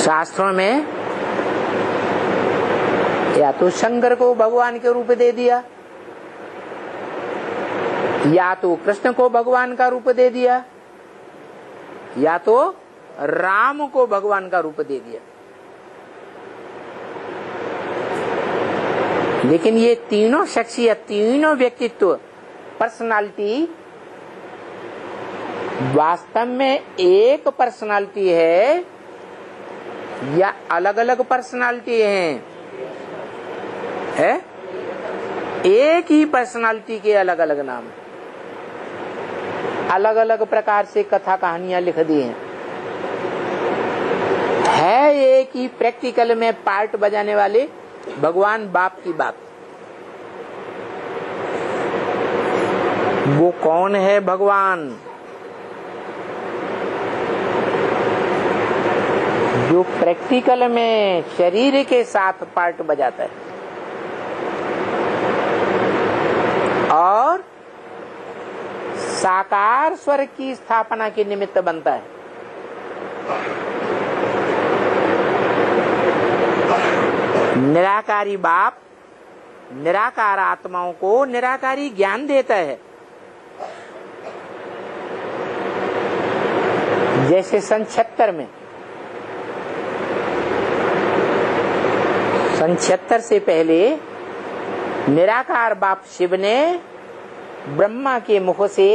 शास्त्रों में या तो शंकर को भगवान के रूप दे दिया, या तो कृष्ण को भगवान का रूप दे दिया, या तो राम को भगवान का रूप दे दिया। लेकिन ये तीनों शख्सियत, तीनों व्यक्तित्व, पर्सनालिटी वास्तव में एक पर्सनालिटी है या अलग अलग पर्सनालिटी है? एक ही पर्सनालिटी के अलग अलग नाम, अलग अलग प्रकार से कथा कहानियां लिख दी हैं। है एक ही प्रैक्टिकल में पार्ट बजाने वाले भगवान बाप की बात। वो कौन है भगवान? जो प्रैक्टिकल में शरीर के साथ पार्ट बजाता है और साकार स्वर की स्थापना के निमित्त बनता है। निराकारी बाप निराकार आत्माओं को निराकारी ज्ञान देता है। जैसे सन 76 में, सन 76 से पहले निराकार बाप शिव ने ब्रह्मा के मुख से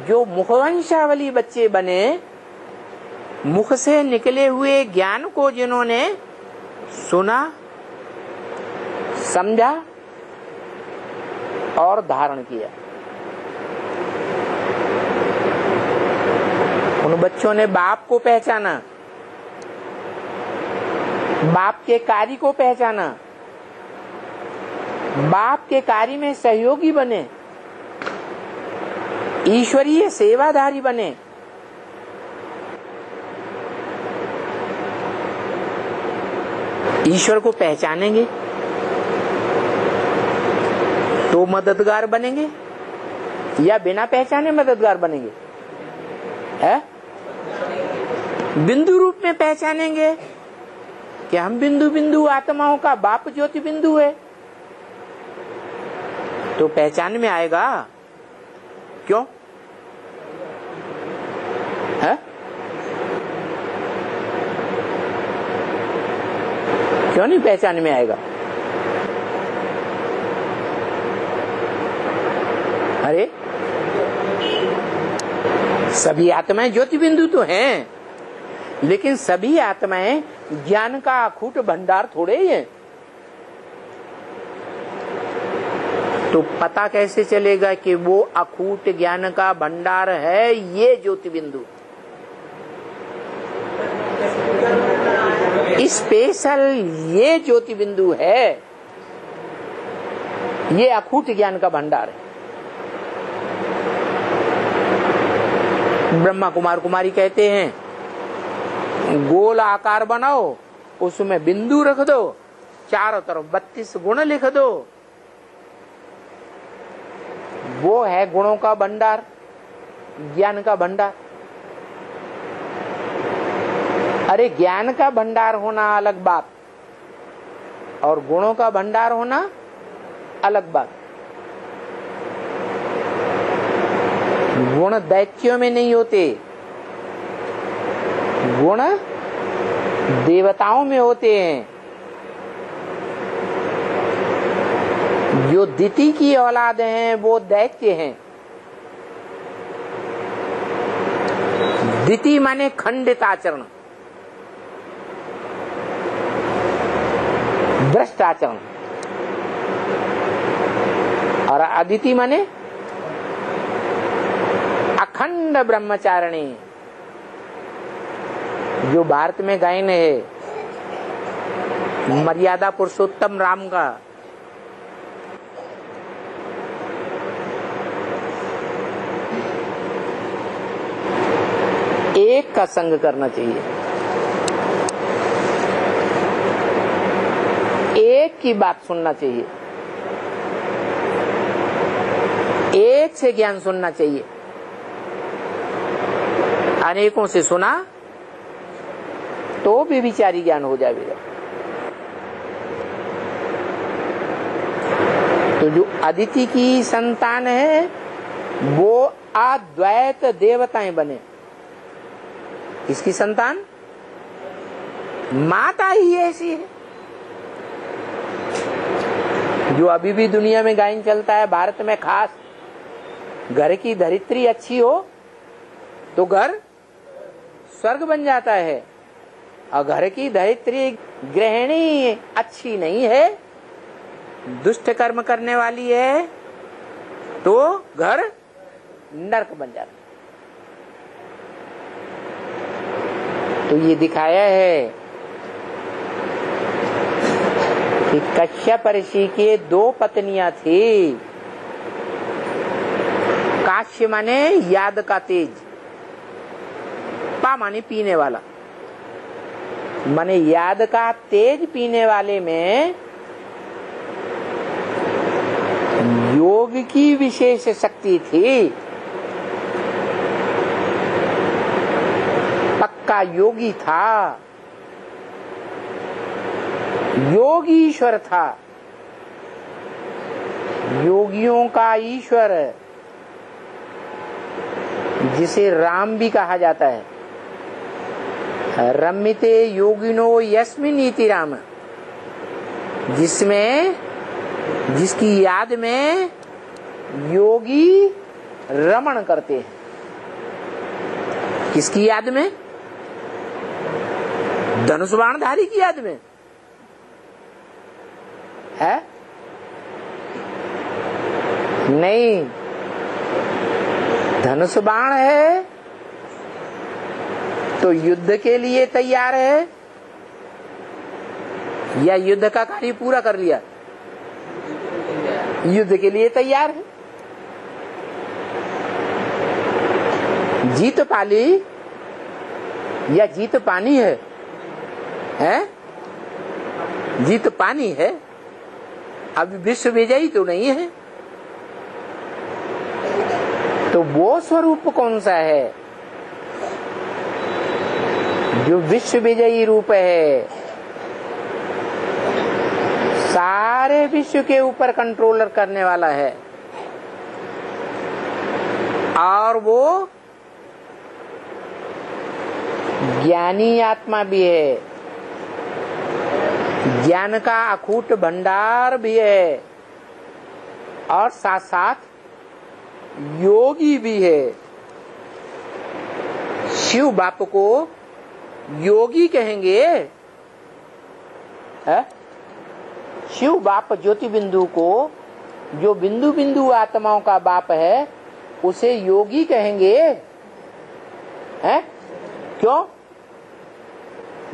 जो मुखवंशावली बच्चे बने, मुख से निकले हुए ज्ञान को जिन्होंने सुना, समझा और धारण किया, उन बच्चों ने बाप को पहचाना, बाप के कार्य को पहचाना, बाप के कार्य में सहयोगी बने, ईश्वरीय सेवाधारी बने। ईश्वर को पहचानेंगे तो मददगार बनेंगे या बिना पहचाने मददगार बनेंगे? है? बिंदु रूप में पहचानेंगे कि हम बिंदु बिंदु आत्माओं का बाप ज्योति बिंदु है, तो पहचान में आएगा। क्यों? है? क्यों नहीं पहचान में आएगा? अरे सभी आत्माएं ज्योति बिंदु तो हैं, लेकिन सभी आत्माएं ज्ञान का अखूट भंडार थोड़े ही है। तो पता कैसे चलेगा कि वो अखूट ज्ञान का भंडार है ये ज्योति बिंदु? स्पेशल ये ज्योति बिंदु है, ये अखूट ज्ञान का भंडार है। ब्रह्मा कुमार कुमारी कहते हैं गोल आकार बनाओ, उसमें बिंदु रख दो, चारों तरफ 32 गुण लिख दो, वो है गुणों का भंडार, ज्ञान का भंडार। अरे ज्ञान का भंडार होना अलग बात और गुणों का भंडार होना अलग बात। गुण दैत्यों में नहीं होते, गुण देवताओं में होते हैं। जो दिति की औलाद हैं वो दैत्य हैं। दिति माने खंडित आचरण, भ्रष्ट आचरण, और अदिति माने अखंड ब्रह्मचारिणी। जो भारत में गायन है मर्यादा पुरुषोत्तम राम का, एक का संग करना चाहिए, एक की बात सुनना चाहिए, एक से ज्ञान सुनना चाहिए। अनेकों से सुना तो व्यभिचारी ज्ञान हो जाएगा। तो जो अदिति की संतान है वो अद्वैत देवताएं बने। इसकी संतान माता ही ऐसी है। जो अभी भी दुनिया में गायन चलता है, भारत में खास, घर की धरित्री अच्छी हो तो घर स्वर्ग बन जाता है, और घर की धरित्री गृहिणी अच्छी नहीं है, दुष्ट कर्म करने वाली है, तो घर नरक बन जाता है। तो ये दिखाया है कि कश्यप ऋषि के 2 पत्नियां थी। काश्य माने याद का तेज, पा माने पीने वाला, माने याद का तेज पीने वाले में योग की विशेष शक्ति थी। पक्का योगी था, योगी ईश्वर था, योगियों का ईश्वर, जिसे राम भी कहा जाता है। रमिते योगिनो यस्मिन् इति राम, जिसकी याद में योगी रमण करते हैं। किसकी याद में? धनुष बाणधारी की याद में है? नहीं, धनुष बाण है तो युद्ध के लिए तैयार है, या युद्ध का कार्य पूरा कर लिया? युद्ध के लिए तैयार है। जीत पाली या जीत पानी है? जीत पानी है, अभी विश्व विजयी तो नहीं है। तो वो स्वरूप कौन सा है जो विश्व विजयी रूप है, सारे विश्व के ऊपर कंट्रोलर करने वाला है, और वो ज्ञानी आत्मा भी है, ज्ञान का अखूट भंडार भी है, और साथ साथ योगी भी है। शिव बाप को योगी कहेंगे, है? शिव बाप ज्योति बिंदु को, जो बिंदु बिंदु आत्माओं का बाप है, उसे योगी कहेंगे, है? क्यों?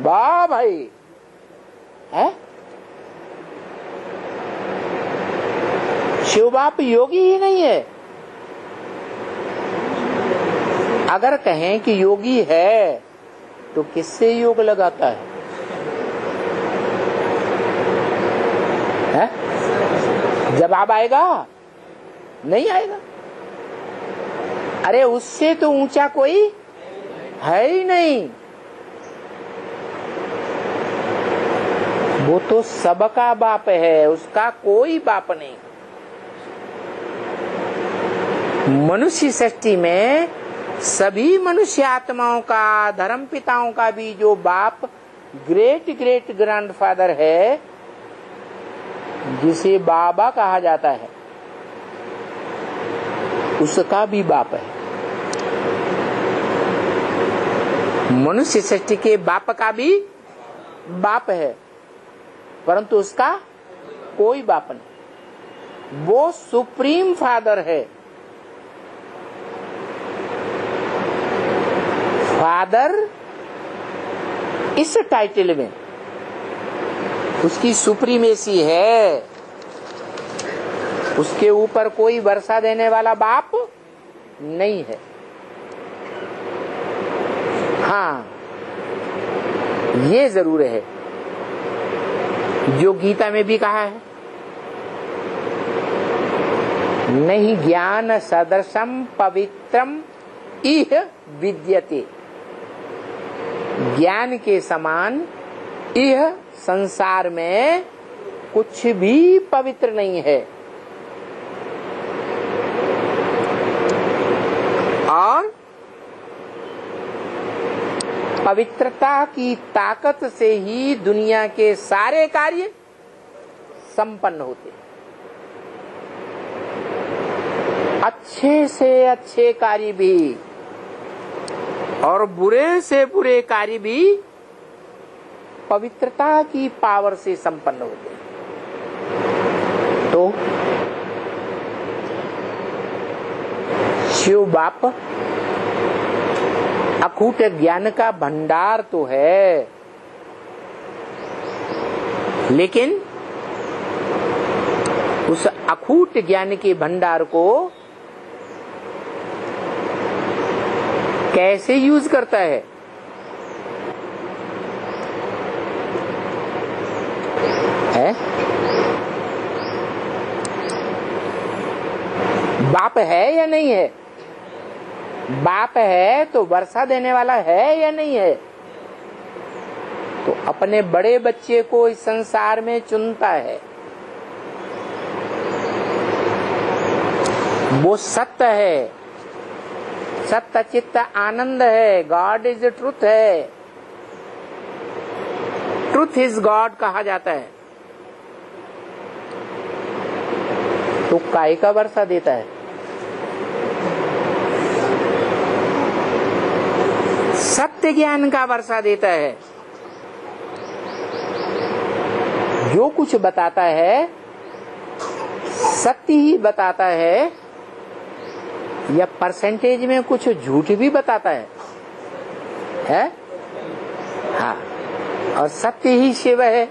वाह भाई, है? शिव बाप योगी ही नहीं है। अगर कहें कि योगी है तो किससे योग लगाता है? जवाब आएगा? नहीं आएगा। अरे उससे तो ऊंचा कोई है ही नहीं, वो तो सबका बाप है, उसका कोई बाप नहीं। मनुष्य सृष्टि में सभी मनुष्य आत्माओं का, धर्म पिताओं का भी जो बाप ग्रेट ग्रेट ग्रैंडफादर है, जिसे बाबा कहा जाता है, उसका भी बाप है। मनुष्य सृष्टि के बाप का भी बाप है, परंतु उसका कोई बाप नहीं। वो सुप्रीम फादर है। फादर इस टाइटल में उसकी सुप्रीमेसी है, उसके ऊपर कोई वर्षा देने वाला बाप नहीं है। हाँ, ये जरूर है जो गीता में भी कहा है, नहीं ज्ञान सदृशम पवित्रम इह विद्यते। ज्ञान के समान यह संसार में कुछ भी पवित्र नहीं है। और पवित्रता की ताकत से ही दुनिया के सारे कार्य संपन्न होते हैं। अच्छे से अच्छे कार्य भी और बुरे से बुरे कार्य भी पवित्रता की पावर से संपन्न होते हैं। तो शिव बाप अखूट ज्ञान का भंडार तो है, लेकिन उस अखूट ज्ञान के भंडार को कैसे यूज करता है? बाप है या नहीं है? बाप है तो वर्षा देने वाला है या नहीं है? तो अपने बड़े बच्चे को इस संसार में चुनता है। वो सत्य है, सत्य चित्त आनंद है, गॉड इज ट्रुथ है, ट्रुथ इज गॉड कहा जाता है। तो काय का वर्षा देता है? सत्य ज्ञान का वर्षा देता है। जो कुछ बताता है सत्य ही बताता है, या परसेंटेज में कुछ झूठ भी बताता है? हाँ, और सत्य ही शिव है।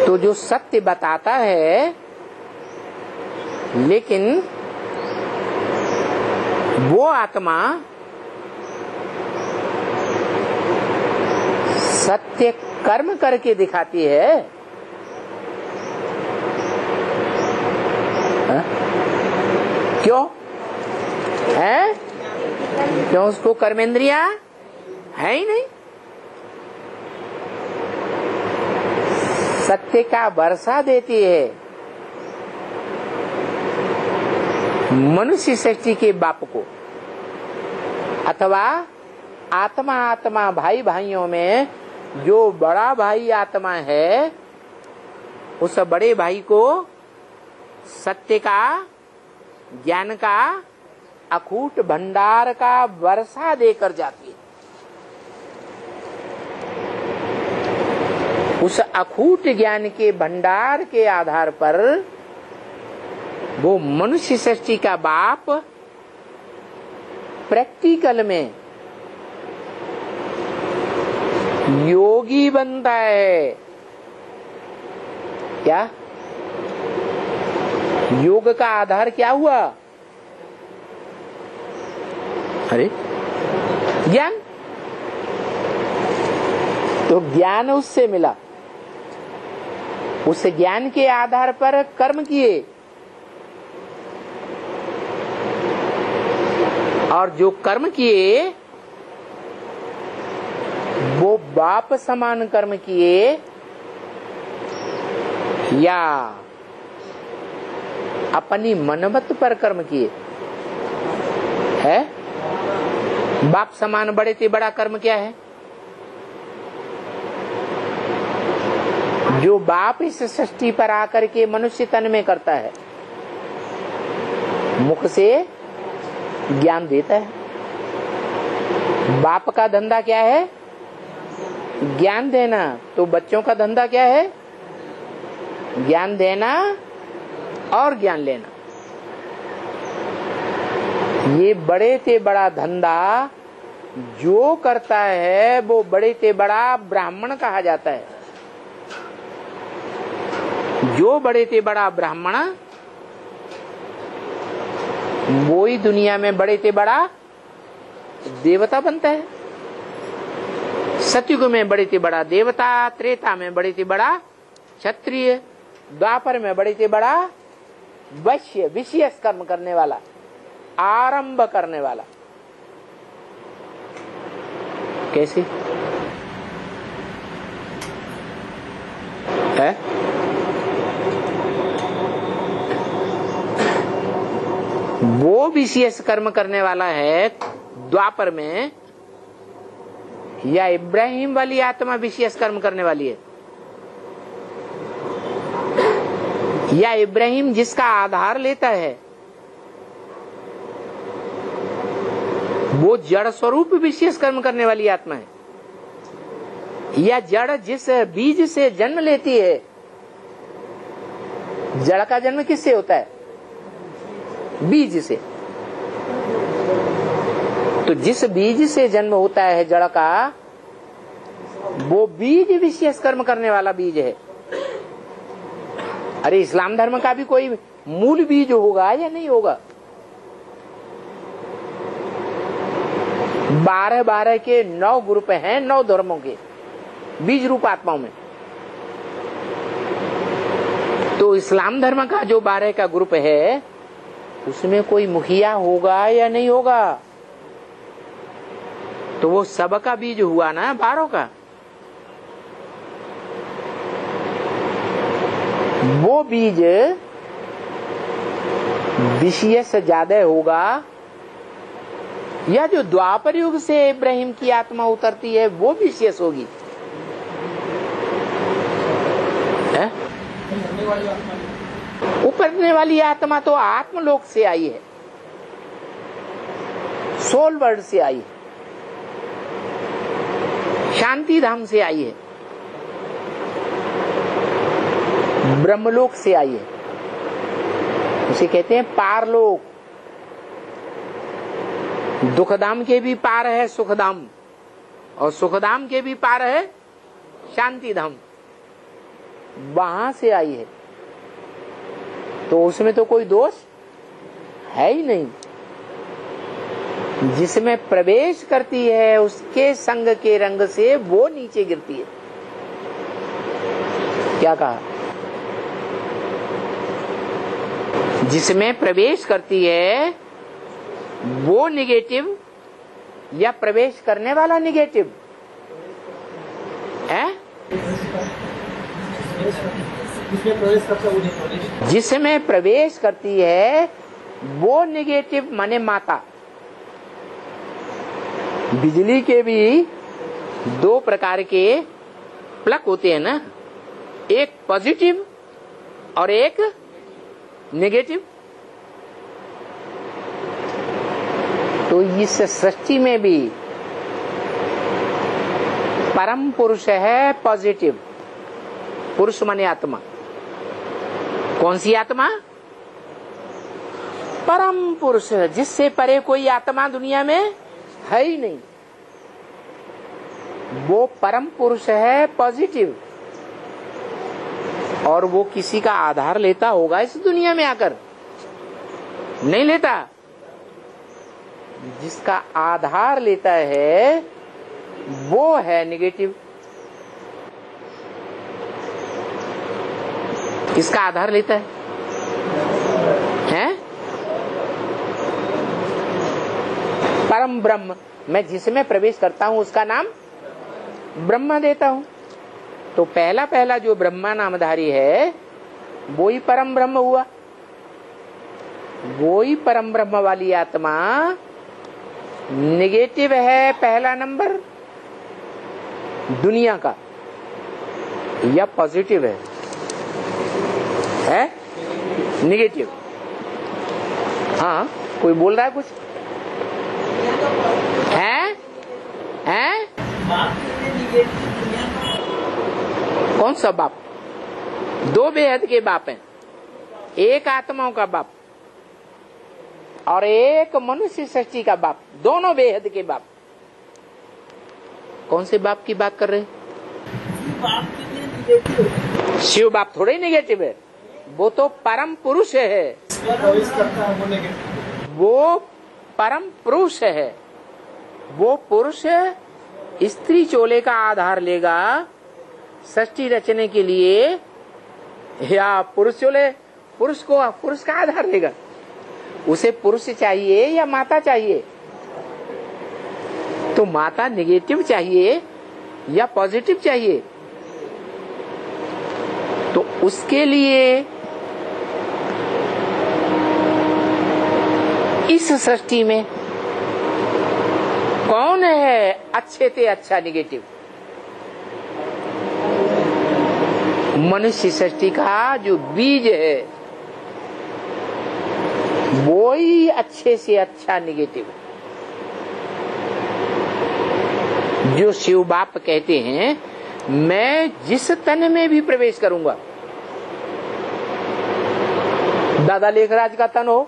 तो जो सत्य बताता है, लेकिन वो आत्मा सत्य कर्म करके दिखाती है। हा? क्यों है? क्यों? उसको कर्मेंद्रिया है ही नहीं। सत्य का वर्षा देती है। मनुष्य सृष्टि के बाप को, अथवा आत्मा आत्मा भाई भाइयों में जो बड़ा भाई आत्मा है, उस बड़े भाई को सत्य का, ज्ञान का अखूट भंडार का वर्षा देकर जाती है। उस अखूट ज्ञान के भंडार के आधार पर वो मनुष्य सृष्टि का बाप प्रैक्टिकल में योगी बनता है। क्या? योग का आधार क्या हुआ? अरे ज्ञान। तो ज्ञान उससे मिला, उस ज्ञान के आधार पर कर्म किए, और जो कर्म किए वो बाप समान कर्म किए या अपनी मनमत पर कर्म किए? है? बाप समान बड़े से बड़ा कर्म क्या है? जो बाप इस सृष्टि पर आकर के मनुष्य तन में करता है, मुख से ज्ञान देता है। बाप का धंधा क्या है? ज्ञान देना। तो बच्चों का धंधा क्या है? ज्ञान देना और ज्ञान लेना। ये बड़े से बड़ा धंधा जो करता है वो बड़े से बड़ा ब्राह्मण कहा जाता है। जो बड़े से बड़ा ब्राह्मण, वो ही दुनिया में बड़े से बड़ा देवता बनता है। सतयुग में बड़े से बड़ा देवता, त्रेता में बड़े से बड़ा क्षत्रिय, द्वापर में बड़े से बड़ा वैश्य, विशेष कर्म करने वाला, आरंभ करने वाला। कैसे है? वो विशेष कर्म करने वाला है द्वापर में, या इब्राहिम वाली आत्मा विशेष कर्म करने वाली है? या इब्राहिम जिसका आधार लेता है वो जड़ स्वरूप विशेष कर्म करने वाली आत्मा है? या जड़ जिस बीज से जन्म लेती है? जड़ का जन्म किससे होता है? बीज से। तो जिस बीज से जन्म होता है जड़ का, वो बीज विशेष कर्म करने वाला बीज है। अरे इस्लाम धर्म का भी कोई मूल बीज होगा या नहीं होगा? 12 के 9 ग्रुप हैं, 9 धर्मों के बीज रूप आत्माओं में। तो इस्लाम धर्म का जो 12 का ग्रुप है उसमें कोई मुखिया होगा या नहीं होगा? तो वो सबका बीज हुआ ना 12 का। वो बीज विशेष ज्यादा होगा, या जो द्वापर युग से इब्राहिम की आत्मा उतरती है वो विशेष होगी? उतरने वाली आत्मा तो आत्मलोक से आई है, सोल वर्ल्ड से आई है, शांति धाम से आई है, ब्रह्मलोक से आई है। उसे कहते हैं पारलोक। दुखधाम के भी पार है सुखधाम, और सुखधाम के भी पार है शांति धाम। वहां से आई है, तो उसमें तो कोई दोष है ही नहीं। जिसमें प्रवेश करती है उसके संग के रंग से वो नीचे गिरती है। क्या कहा? जिसमें प्रवेश करती है वो निगेटिव, या प्रवेश करने वाला निगेटिव है? जिसमें प्रवेश करती है वो निगेटिव माने माता। बिजली के भी 2 प्रकार के प्लग होते हैं ना, एक पॉजिटिव और एक नेगेटिव। तो इस सृष्टि में भी परम पुरुष है पॉजिटिव। पुरुष माने आत्मा। कौन सी आत्मा? परम पुरुष, जिससे परे कोई आत्मा दुनिया में है ही नहीं। वो परम पुरुष है पॉजिटिव, और वो किसी का आधार लेता होगा इस दुनिया में आकर? नहीं लेता। जिसका आधार लेता है वो है निगेटिव। किसका आधार लेता है? परम ब्रह्म। मैं जिसमें प्रवेश करता हूं उसका नाम ब्रह्मा देता हूं। तो पहला जो ब्रह्मा नामधारी है वो ही परम ब्रह्म हुआ। वो ही परम ब्रह्म वाली आत्मा निगेटिव है पहला नंबर दुनिया का, या पॉजिटिव है निगेटिव? हाँ, कोई बोल रहा है कुछ? है? कौन सा बाप? 2 बेहद के बाप हैं। एक आत्माओं का बाप और एक मनुष्य सृष्टि का बाप, दोनों बेहद के बाप। कौन से बाप की बात कर रहे हैं? शिव बाप थोड़े निगेटिव है, वो तो परम पुरुष है। वो परम पुरुष है। वो पुरुष स्त्री चोले का आधार लेगा सृष्टि रचने के लिए, या पुरुष चोले पुरुष का आधार लेगा? उसे पुरुष चाहिए या माता चाहिए? तो माता नेगेटिव चाहिए या पॉजिटिव चाहिए? तो उसके लिए इस सृष्टि में कौन है अच्छे से अच्छा नेगेटिव? मनुष्य सृष्टि का जो बीज है वो ही अच्छे से अच्छा नेगेटिव। जो शिव बाप कहते हैं मैं जिस तन में भी प्रवेश करूंगा, दादा लेखराज का तन हो,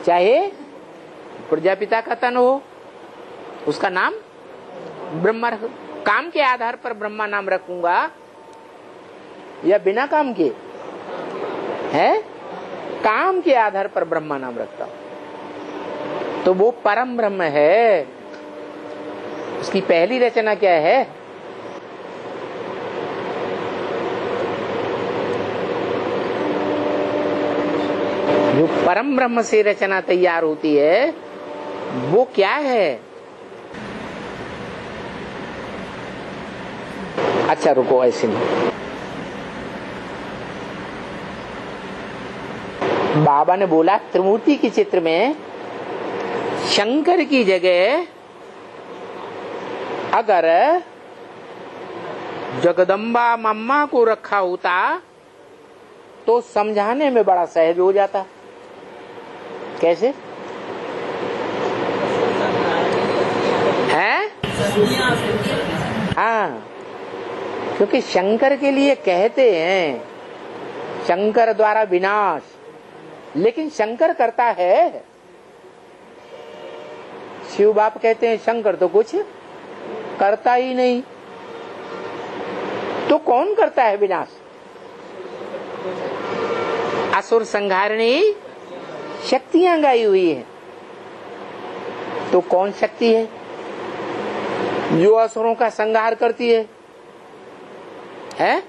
चाहे प्रजापिता का तन हो, उसका नाम ब्रह्मा रख। काम के आधार पर ब्रह्मा नाम रखूंगा या बिना काम के? है काम के आधार पर ब्रह्मा नाम रखता हूं। तो वो परम ब्रह्म है। उसकी पहली रचना क्या है? जो परम ब्रह्म से रचना तैयार होती है वो क्या है? अच्छा रुको, ऐसे नहीं। बाबा ने बोला त्रिमूर्ति के चित्र में शंकर की जगह अगर जगदम्बा मम्मा को रखा होता तो समझाने में बड़ा सहज हो जाता। कैसे है? हाँ, क्योंकि शंकर के लिए कहते हैं शंकर द्वारा विनाश, लेकिन शंकर करता है। शिव बाप कहते हैं शंकर तो कुछ करता ही नहीं। तो कौन करता है विनाश? असुर संहारिणी शक्तियां गाई हुई है। तो कौन शक्ति है जो असुरों का संहार करती है? हैं?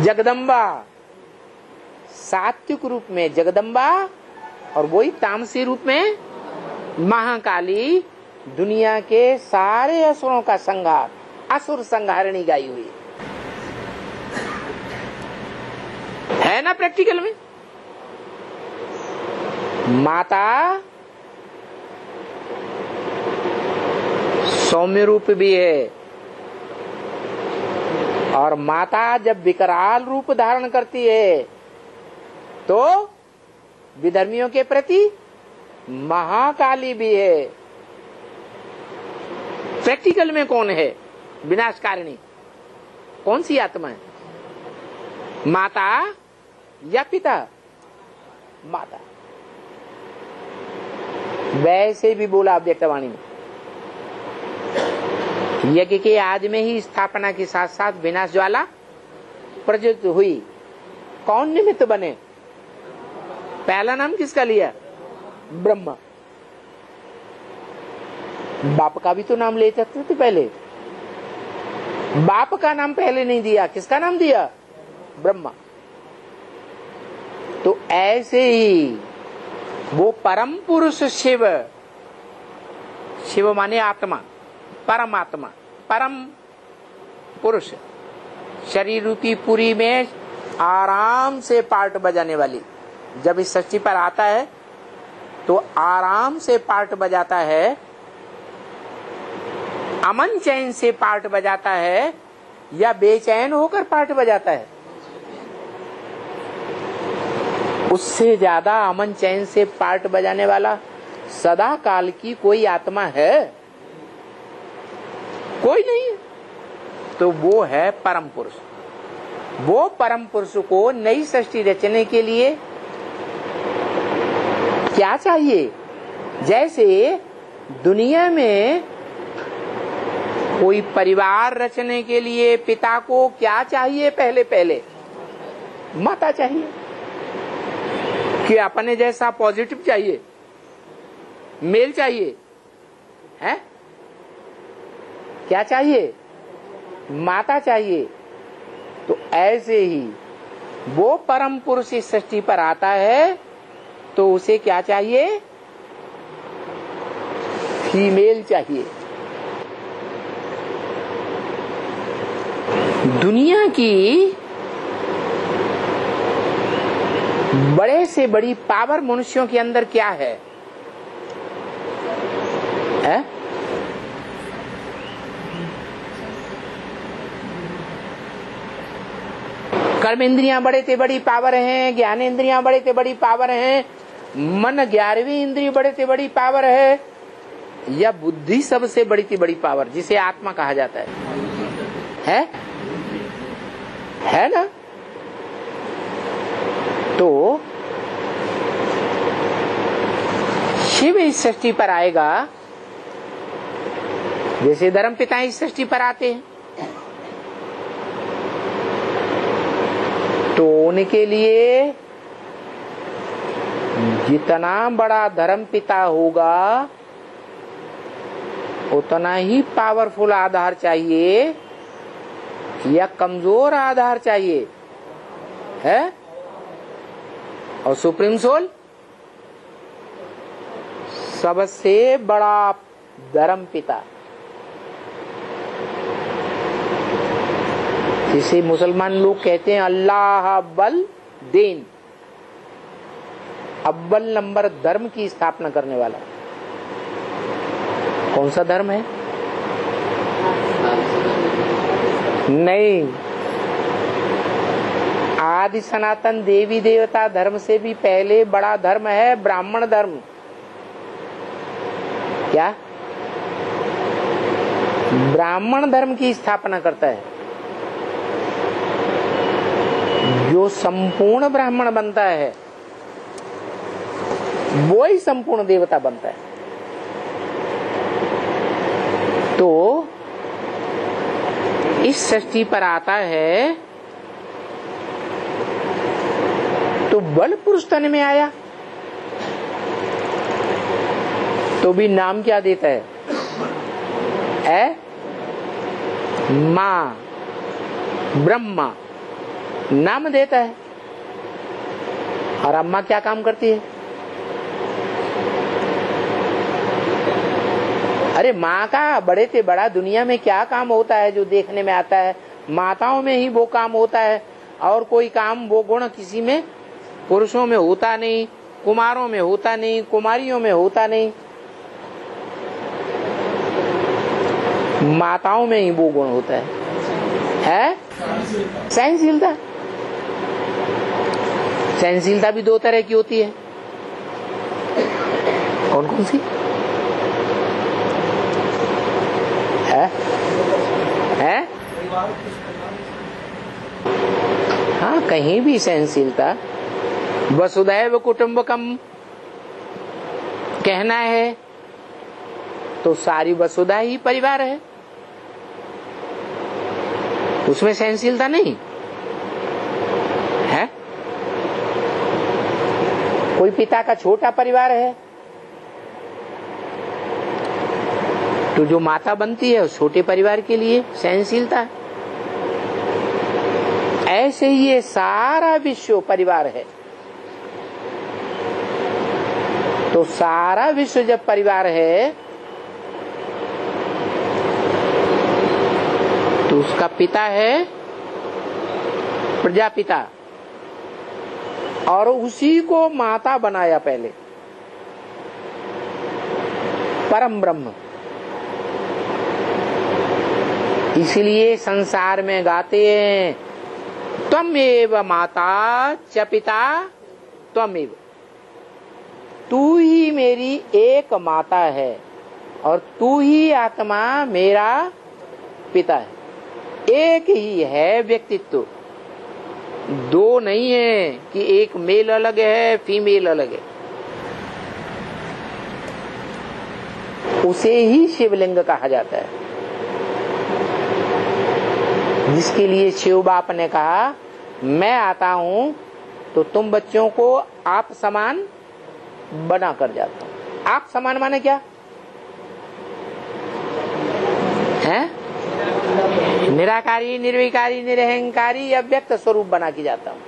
जगदम्बा, सात्विक रूप में जगदम्बा और वही तामसी रूप में महाकाली दुनिया के सारे असुरों का संहार, असुर संहारिणी गाई हुई है ना प्रैक्टिकल में। माता सौम्य रूप भी है और माता जब विकराल रूप धारण करती है तो विधर्मियों के प्रति महाकाली भी है। प्रैक्टिकल में कौन है विनाशकारिणी? कौन सी आत्मा है? माता या पिता? माता। वैसे भी बोला व्यक्तवाणी में, यज्ञ के आदि में ही स्थापना के साथ साथ विनाश ज्वाला प्रज्वलित हुई। कौन निमित्त बने? पहला नाम किसका लिया? ब्रह्मा। बाप का भी तो नाम ले सकते थे पहले। बाप का नाम पहले नहीं दिया, किसका नाम दिया? ब्रह्मा। तो ऐसे ही वो परम पुरुष शिव, शिव माने आत्मा, परमात्मा, परम पुरुष, शरीर रूपी पुरी में आराम से पार्ट बजाने वाली, जब इस सृष्टि पर आता है तो आराम से पार्ट बजाता है, अमन चैन से पार्ट बजाता है या बेचैन होकर पार्ट बजाता है? उससे ज्यादा अमन चैन से पार्ट बजाने वाला सदा काल की कोई आत्मा है? कोई नहीं है। तो वो है परम पुरुष। वो परम पुरुष को नई सृष्टि रचने के लिए क्या चाहिए? जैसे दुनिया में कोई परिवार रचने के लिए पिता को क्या चाहिए? पहले पहले माता चाहिए कि अपने जैसा पॉजिटिव चाहिए, मेल चाहिए, है? क्या चाहिए? माता चाहिए। तो ऐसे ही वो परम पुरुष इस सृष्टि पर आता है तो उसे क्या चाहिए? फीमेल चाहिए। दुनिया की बड़े से बड़ी पावर मनुष्यों के अंदर क्या है? कर्म इंद्रियां बड़े से बड़ी पावर हैं, ज्ञान इंद्रियां बड़े से बड़ी पावर हैं, मन 11वीं इंद्रिय बड़े से बड़ी पावर है, या बुद्धि सबसे बड़ी से बड़ी पावर जिसे आत्मा कहा जाता है ना? तो शिव इस सृष्टि पर आएगा जैसे धर्मपिता इस सृष्टि पर आते हैं, तो उनके लिए जितना बड़ा धर्मपिता होगा उतना ही पावरफुल आधार चाहिए या कमजोर आधार चाहिए है? और सुप्रीम सोल सबसे बड़ा धर्मपिता, जिसे मुसलमान लोग कहते हैं अल्लाह अव्वल दीन, अव्वल नंबर धर्म की स्थापना करने वाला। कौन सा धर्म है? नहीं, आदि सनातन देवी देवता धर्म से भी पहले बड़ा धर्म है ब्राह्मण धर्म। क्या? ब्राह्मण धर्म की स्थापना करता है। जो संपूर्ण ब्राह्मण बनता है वो ही संपूर्ण देवता बनता है। तो इस सृष्टि पर आता है तो बल पुरुष तन में आया, तो भी नाम क्या देता है? मां ब्रह्मा नाम देता है। और अम्मा क्या काम करती है? अरे माँ का बड़े से बड़ा दुनिया में क्या काम होता है जो देखने में आता है? माताओं में ही वो काम होता है, और कोई काम वो गुण किसी में पुरुषों में होता नहीं, कुमारों में होता नहीं, कुमारियों में होता नहीं, माताओं में ही वो गुण होता है? सहनशीलता। सहनशीलता भी दो तरह की होती है। कौन कौन सी है? हाँ, कहीं भी सहनशीलता। वसुधैव कुटुंबकम कहना है तो सारी वसुधा ही परिवार है, उसमें सहनशीलता नहीं है। कोई पिता का छोटा परिवार है तो जो माता बनती है उस छोटे परिवार के लिए सहनशीलता है। ऐसे ही ये सारा विश्व परिवार है। तो सारा विश्व जब परिवार है तो उसका पिता है प्रजापिता, और उसी को माता बनाया पहले परम ब्रह्म। इसलिए संसार में गाते हैं त्वमेव माता च पिता त्वमेव, तू ही मेरी एक माता है और तू ही आत्मा मेरा पिता है। एक ही है व्यक्तित्व, दो नहीं है कि एक मेल अलग है फीमेल अलग है। उसे ही शिवलिंग कहा जाता है, जिसके लिए शिव बाप ने कहा मैं आता हूं तो तुम बच्चों को आप समान बना कर जाता हूं। आप समान माने क्या है? निराकारी, निर्विकारी, निरहंकारी, अव्यक्त स्वरूप बना के जाता हूं।